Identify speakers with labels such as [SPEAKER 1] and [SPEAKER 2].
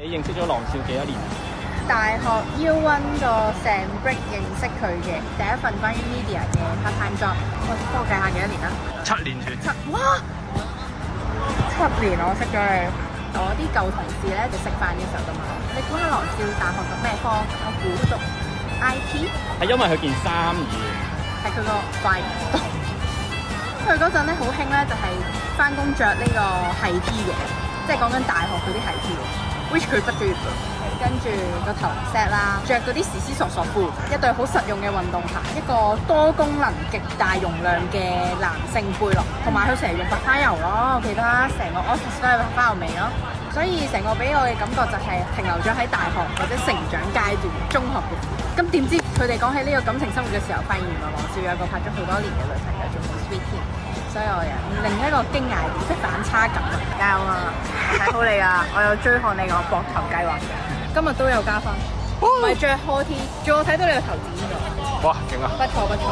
[SPEAKER 1] 你認識咗郎少幾多年啊？
[SPEAKER 2] 大學 Year One 個成 break 認識佢嘅第一份關於 media 嘅 part time job，我幫我計下幾多年啦
[SPEAKER 1] 7年前。
[SPEAKER 2] 哇！7年我識咗你，我啲舊同事咧就食飯嘅時候咁講，你估下郎少大學讀咩科？我估讀 IT，
[SPEAKER 1] 係因為佢件衫而
[SPEAKER 2] 係佢個塊度。佢嗰陣咧好興咧，就係翻工着呢個係 T 嘅，即係講緊大學嗰啲係 T 嘅，which 佢畢咗業㗎。跟住個頭 set 啦，着嗰啲時時索索褲，一對好實用嘅運動鞋，一個多功能極大容量嘅男性背囊，同埋佢成日用白花油咯，我記得成個 office 都係白花油味咯，所以成個俾我嘅感覺就係停留咗喺大學或者成長階段中學嘅時候。咁點知佢哋講起呢個感情生活嘅時候，發現原來郎少有個拍咗好多年嘅女朋友，仲好 sweet 添，所以我有另一個驚訝點，即反差感啊！加油啊！睇好你啊！我有追看你個膊頭計劃。今日都有加分，唔係着 hot T，仲有睇到你個頭剪咗。
[SPEAKER 1] 哇，勁啊！
[SPEAKER 2] 不錯不錯。